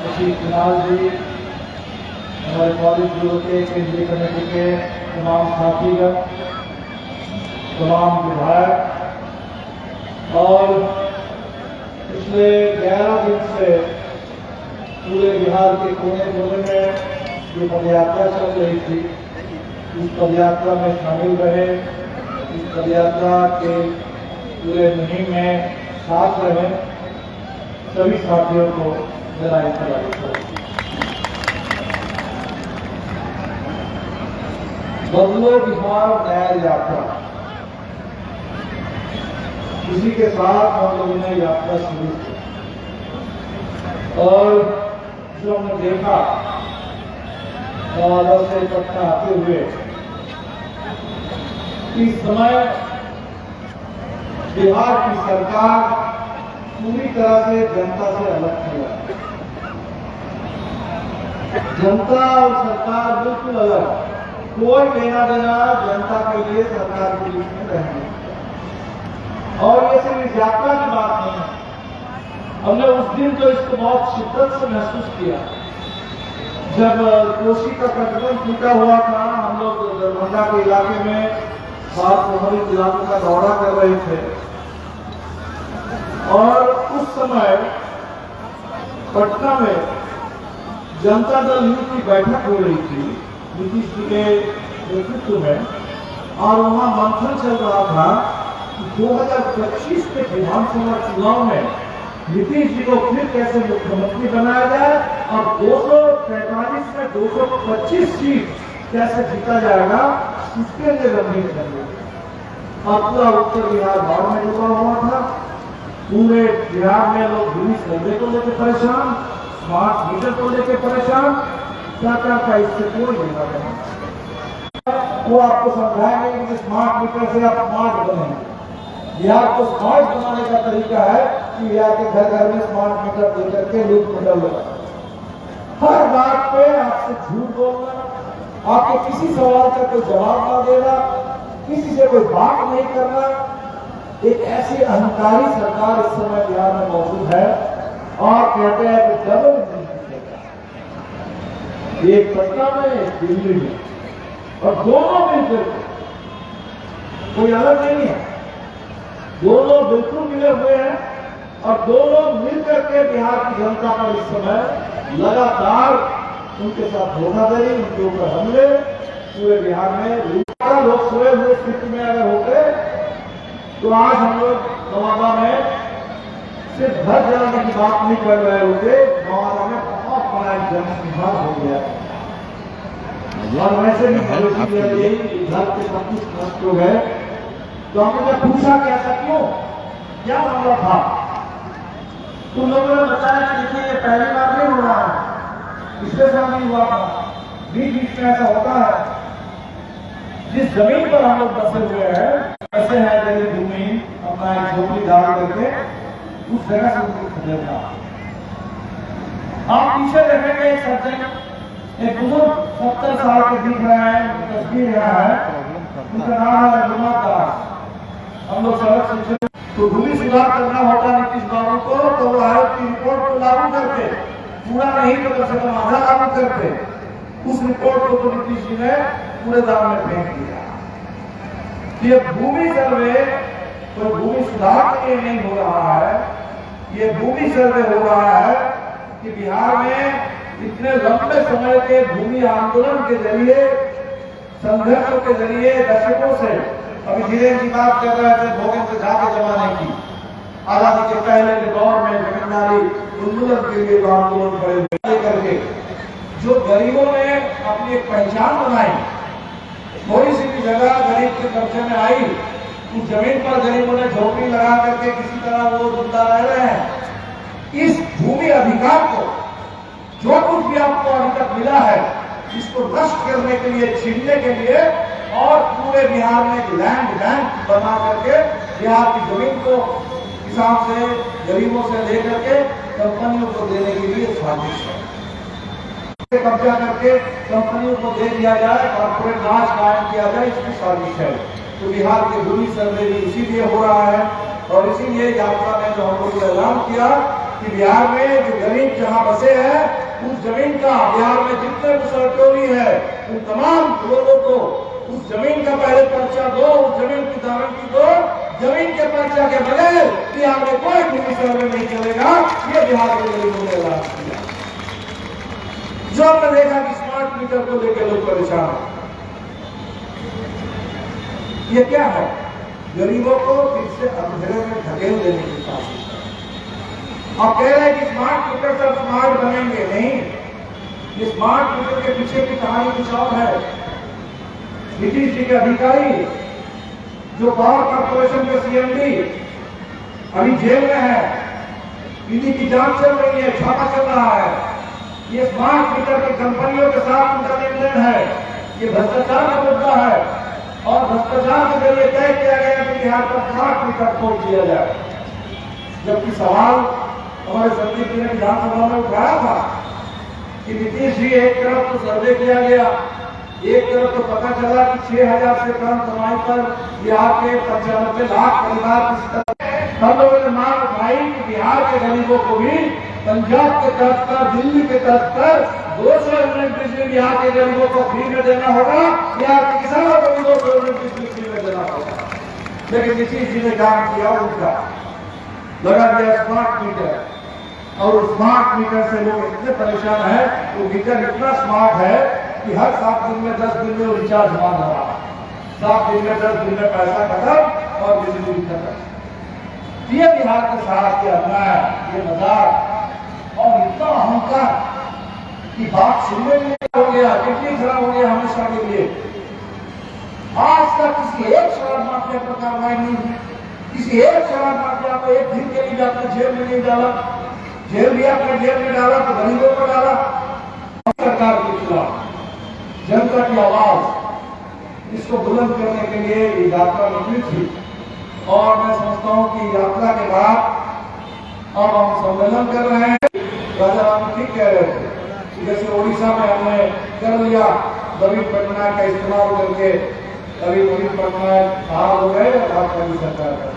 श्री कुणाल जी, हमारे college bureau के केंद्रीय कमेटी के तमाम साथीगण, तमाम विधायक और पिछले 11 दिन से पूरे बिहार के कोने कोने में जो पदयात्रा चल रही थी, उस पदयात्रा में शामिल रहे, इस पदयात्रा के पूरे मुहिम में साथ रहे सभी साथियों को मेरा बधाई। बदलो बिहार नया यात्रा, इसी के साथ हम लोगों ने यात्रा शुरू की और जो हमने देखा नवादा से पटना आते हुए इस समय बिहार की सरकार पूरी तरह से जनता से अलग हुआ। जनता और सरकार बिल्कुल अलग, कोई लेना देना जनता के लिए सरकार के बीच में रहेंगे। और ये सिर्फ यात्रा की बात नहीं है, हमने उस दिन तो इसको बहुत शिद्दत से महसूस किया जब कोसी का तटबंध टूटा हुआ था। हम लोग दरभंगा के इलाके में बाढ़ प्रभावित इलाकों का दौरा कर रहे थे और उस समय पटना में जनता दल यू की बैठक हो रही थी नीतीश जी के नेतृत्व में, और वहां मंथन चल रहा था कि 2025 के विधानसभा चुनाव में नीतीश जी को फिर कैसे मुख्यमंत्री बनाया जाए और 243 में 225 सीट कैसे जीता जाएगा, इसके लिए रणनीति बनी। और पूरा उत्तर बिहार बाढ़ में डूबा हुआ था। पूरे बिहार में लोग भूमि सर्वे को लेकर परेशान, स्मार्ट मीटर को लेकर परेशान, सरकार का इससे कोई लेना देना। वो आपको समझाएंगे कि स्मार्ट मीटर से आप स्मार्ट बनेंगे। बिहार को स्मार्ट बनाने का तरीका है कि बिहार के घर घर में स्मार्ट मीटर देकर के लूट मंडल लगा, हर बात पे आपसे झूठ बोलना, आपको किसी सवाल का कोई जवाब ना देना, किसी से कोई बात नहीं करना। एक ऐसी अहंकारी सरकार इस समय बिहार में मौजूद है और कहते हैं कि डबल इंजन, एक पटना में एक दिल्ली में, और दोनों मिलकर कोई अलग नहीं है, दोनों बिल्कुल मिले हुए हैं और दोनों मिलकर के बिहार की जनता पर इस समय लगातार उनके साथ धोखाधड़ी, उनके ऊपर हमले पूरे बिहार में। लोग सोए हुए स्थिति में अगर होते तो आज हम लोग नवादा में सिर्फ घर जलाने की बात नहीं कर रहे होते, नवादा में बहुत बड़ा जनसंहार हो गया और वैसे भी घर के सब कुछ नष्ट हो गए। तो हमने जब पूछा कि ऐसा क्यों, क्या मामला था, तो लोगों ने बताया कि देखिए ये पहली बार नहीं हो रहा है, पिछले साल नहीं हुआ था, बीच बीच में ऐसा होता है। जिस जमीन पर हम लोग बसे हुए हैं, ऐसे है जैसे भूमि अपना एक झोपड़ी डाल करके उस जगह से उनको खदेड़ना। आप पीछे देखेंगे एक सज्जन, एक बुजुर्ग 70 साल के दिख रहे हैं, तस्वीर यहाँ है, उनका नाम है रघुनाथ दास। हम लोग सड़क से तो भूमि सुधार करना होता नीतीश बाबू को, तो वो आयोग की रिपोर्ट को लागू करते, पूरा नहीं तो कम से कम आधा लागू करते। उस रिपोर्ट को तो नीतीश जी ने पूरे दाम में फेंक दिया। ये भूमि सर्वे कोई भूमि सुधार के लिए नहीं हो रहा है, ये भूमि सर्वे हो रहा है कि बिहार में इतने लंबे समय के भूमि आंदोलन के जरिए, संघर्षों के जरिए दशकों से, अभी धीरेन्द्र जी बात कर रहे थे भोगेंद्र झा के जमाने की, आजादी के पहले के दौर में जमींदारी उन्मूलन के लिए जो आंदोलन खड़े करके जो गरीबों ने अपनी एक पहचान बनाई, थोड़ी सी भी जगह गरीब के कब्जे में आई, उस जमीन पर गरीबों ने झोपड़ी लगा करके किसी तरह वो जिंदा रह रहे हैं। इस भूमि अधिकार को, जो कुछ भी आपको अभी तक मिला है, इसको नष्ट करने के लिए, छीनने के लिए और पूरे बिहार में एक लैंड बैंक बना करके बिहार की जमीन को किसान से, गरीबों से लेकर के कंपनियों को देने के लिए साजिश है। कब्जा करके कंपनियों को दे दिया जाए, कॉर्पोरेट राज कायम किया जाए, इसकी साजिश है। तो बिहार के भूमि सर्वे भी इसीलिए हो रहा है और इसीलिए यात्रा में जो हम लोग ऐलान किया कि बिहार में जो गरीब जहां बसे हैं उस जमीन का, बिहार में जितने मुसलटोली है उन तमाम लोगों को उस जमीन का पहले पर्चा दो, उस जमीन की गारंटी दो। जमीन के पर्चा के बगैर बिहार में कोई भूमि सर्वे नहीं चलेगा। ये बिहार के गरीबों ने ऐलान किया। जो हमने देखा कि स्मार्ट मीटर को लेकर लोग परेशान हैं, ये क्या है? गरीबों को फिर से अंधेरे में ढकेल देने की कोशिश है। आप कह रहे हैं कि स्मार्ट मीटर से स्मार्ट बनेंगे, नहीं। ये स्मार्ट मीटर के पीछे की कहानी कुछ और है। नीतीश जी के अधिकारी जो पावर कॉर्पोरेशन के सीएमडी अभी जेल में है, ईडी की जांच चल रही है, छापा चल रहा है। ये स्मार्ट मीटर की कंपनियों के साथ उनका लेन देन है। ये भ्रष्टाचार का मुद्दा है और भ्रष्टाचार के जरिए तय किया गया कि बिहार पर स्मार्ट मीटर खोल दिया जाए। जबकि सवाल हमारे संदीप जी ने विधानसभा में उठाया था कि नीतीश जी एक तरफ तो सर्वे किया गया, एक तरफ तो पता चला कि 6,000 से कम कमाई पर बिहार के 95 लाख परिवार हम लोगों ने मांग उठाई कि बिहार के गरीबों को भी पंजाब के तर्ज पर, दिल्ली के तर्ज पर 200 यूनिट बिजली बिहार के गरीबों को फ्री में देना होगा। बिहार के किसानों को भी 200 यूनिट बिजली फ्री में देना होगा। लेकिन नीतीश जी ने काम किया उनका, लगा दिया स्मार्ट मीटर। और स्मार्ट मीटर से लोग इतने परेशान है, वो मीटर इतना स्मार्ट है कि हर 7 दिन में 10 दिन में वो रिचार्ज मांग रहा है। 7 दिन में 10 दिन में पैसा खत्म और बिजली भी खत्म। ये बिहार के साथ ये अन्याय, ये मजाक और इतना अहंकार कि बात सुनने में हो गया, कितनी खराब हो गया हमेशा के लिए। आज तक किसी एक शराब माफिया पर कार्रवाई नहीं हुई, किसी एक शराब माफिया को एक दिन के लिए आपने जेल में नहीं डाला। जेल भी आपने जेल में डाला तो गरीबों को डाला। सरकार के खिलाफ जनता की आवाज इसको बुलंद करने के लिए ये यात्रा निकली थी। और मैं समझता हूँ कि यात्रा के बाद अब हम सम्मेलन कर रहे हैं। राजा राम ठीक कह रहे थे, जैसे उड़ीसा में हमने कर लिया नवीन पटनायक का इस्तेमाल करके, अभी नवीन पटनायक बाहर हो गए भाजपा की सरकार का,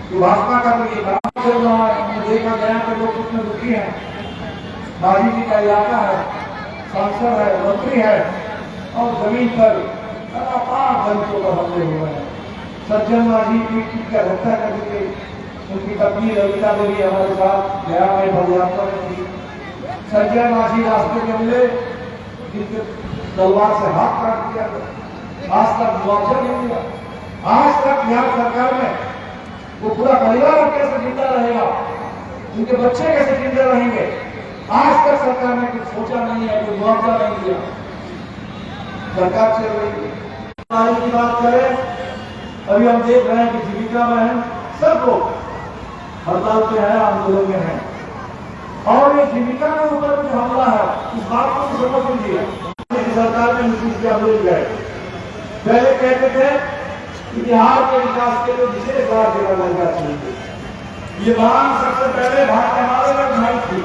तो भाजपा का तो ये काम चल रहा है। देखा गया कि लोग कितने दुखी हैं। माजी जी का इलाका है, सांसद है, मंत्री है और जमीन पर लगातार दलितों पर हमले हुए हैं। सज्जन माजी पीट कर हत्या कर दी गई। उनकी पत्नी ललिता देवी हमारे साथ गया में पदयात्रा में थी। सज्जन माजी रास्ते में मिले, जिनके तलवार से हाथ काट दिया गया। आज तक मुआवजा नहीं मिला। आज तक बिहार सरकार में वो पूरा परिवार कैसे जिंदा रहेगा, उनके बच्चे कैसे जिंदा रहेंगे, आज तक सरकार ने कुछ सोचा नहीं है, कोई मुआवजा नहीं दिया। सरकार चल रही है। की बात करें, अभी हम देख रहे हैं कि जीविका में सब लोग हड़ताल पे है, आंदोलन में है। और ये जीविका के ऊपर जो हमला है, इस बात को भी समझ लीजिए। सरकार ने नीतीश जी हमले गए, पहले कहते थे कि बिहार के विकास के लिए विशेष राज्य का दर्जा चाहिए। ये मांग सबसे पहले हमारे में उठाई थी।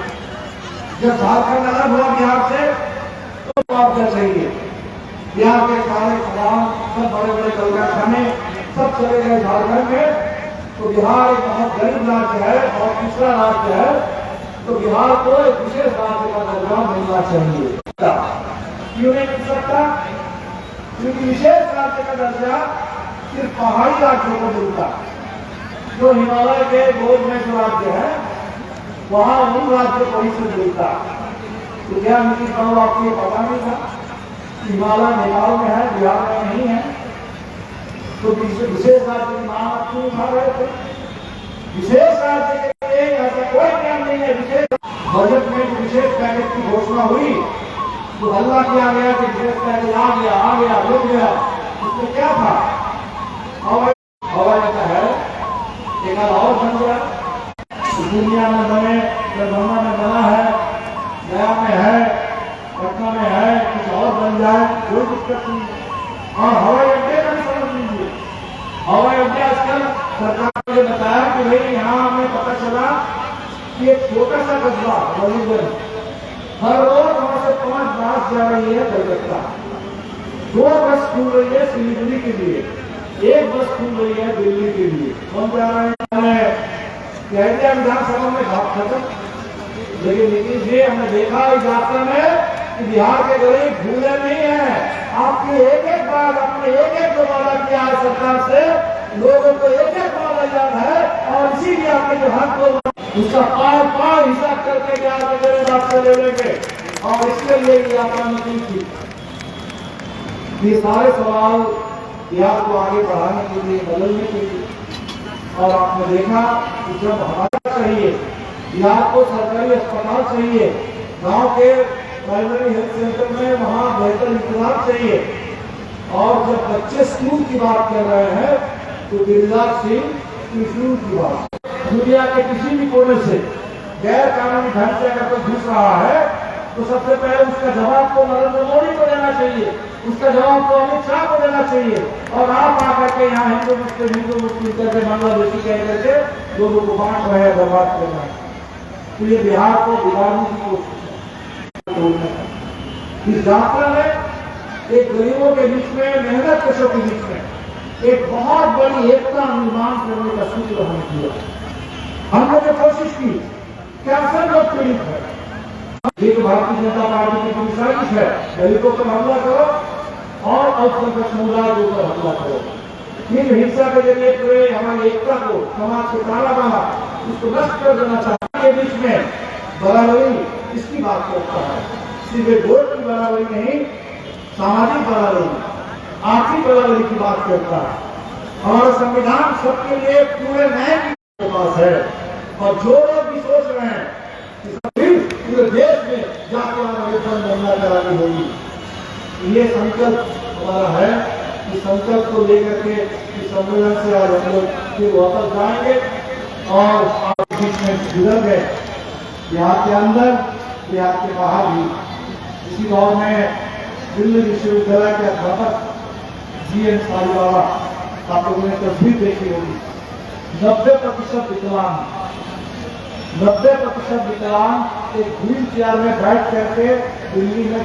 जब झारखंड अलग हुआ बिहार से तो मुआवजा चाहिए। बिहार के सारे खदान, सब बड़े बड़े कल कारखाने सब चले गए झारखंड में। तो बिहार एक बहुत गरीब राज्य है और पिछड़ा राज्य है, तो बिहार को एक विशेष राज्य का दर्जा मिलना चाहिए। क्यों नहीं मिल सकता? क्योंकि विशेष राज्य का दर्जा सिर्फ पहाड़ी राज्यों को मिलता। जो हिमालय के गोद में जो राज्य है वहां उन राज्यों को ही से मिलता। तो क्या नीतीश बाबू आपको ये पता नहीं था? हिमालय नेपाल में है, बिहार में नहीं है। तो विशेष राज्य की मांग क्यों उठा रहे थे? विशेष राज्य के लिए ऐसा कोई काम नहीं है। विशेष बजट में जो विशेष पैकेज की घोषणा हुई तो हल्ला किया गया कि विशेष पैकेज आ गया मिल गया। उसमें क्या था? हवाई अड्डा है, एक और बन गया। दुनिया में बने, दरभंगा में बना है, गया में है, पटना में है, कुछ और बन जाए कोई दिक्कत नहीं। और हवाई अड्डे का भी समझ लीजिए। हवाई अड्डा आजकल सरकार ने बताया कि भाई यहाँ हमें पता चला कि एक छोटा सा कस्बा वॉलीबॉल हर रोज वहां से 5 बस जा रही है कलकत्ता, 2 बस खुल रही है सिलीगुड़ी के लिए, 1 बस खुल रही है दिल्ली के लिए। कौन जा रहे हैं? कह दिया विधानसभा में बात खत्म। लेकिन नीतीश जी, हमने देखा इस यात्रा में कि बिहार के गरीब भूले नहीं है। आपकी एक एक बात, आपने एक एक जो वादा किया है सरकार से, लोगों को एक एक वादा याद है, और इसीलिए आपके जो हक को उसका पार हिसाब करके बिहार के गरीब आपसे ले लेंगे। और इसके लिए ये यात्रा नीति थी। ये सारे सवाल बिहार को आगे बढ़ाने के लिए, बदलने के लिए। और आपने देखा कि जब हमारा चाहिए, बिहार को सरकारी अस्पताल चाहिए, गांव के प्राइमरी हेल्थ सेंटर में वहां बेहतर इंतजाम चाहिए। और जब बच्चे स्कूल की बात कर रहे हैं तो गिरिराज सिंह स्कूल की बात, दुनिया के किसी भी कोने से गैर कानूनी ढंग से अगर कोई घुस रहा है तो सबसे पहले उसका जवाब तो नरेंद्र मोदी को देना चाहिए, उसका जवाब तो अमित शाह को देना चाहिए। और आप आकर के यहाँ हिंदू मुस्लिम करके बांग्लादेशी कह करके लोगों को बांट रहे हैं, बर्बाद कर रहे हैं। तो ये बिहार को बिगाड़ने की कोशिश है। इस यात्रा में एक गरीबों के बीच में, मेहनत कशों के बीच में एक बहुत बड़ी एकता निर्माण करने का सूत्र हमने किया। हमने जो कोशिश की, कैंसर लोग पीड़ित है, ये तो भारतीय जनता पार्टी की पूरी साजिश है, दलितों पर हमला करो और अल्पसंख्यक समुदाय के ऊपर हमला करो। फिर हिंसा के जरिए पूरे हमारी एकता को, समाज को ताला बांधा, उसको नष्ट कर देना चाहते के बीच में बराबरी इसकी बात करता है। सिर्फ वोट की बराबरी नहीं, सामाजिक बराबरी, आर्थिक बराबरी की बात करता है। हमारा संविधान सबके लिए पूरे न्याय के पास है। और जो लोग भी सोच रहे हैं पूरे देश में जाके आरक्षण बनना करानी होगी, ये संकल्प हमारा है। इस संकल्प को लेकर के इस सम्मेलन से आज हम लोग फिर वापस जाएंगे और आपके बीच में गुजर गए, बिहार के अंदर, बिहार के बाहर भी। इसी दौर में दिल्ली विश्वविद्यालय के अध्यापक GN सालीवाला, आप लोगों ने तस्वीर देखी होगी, 90% विकलांग एक व्हील चेयर में बैठ करके दिल्ली में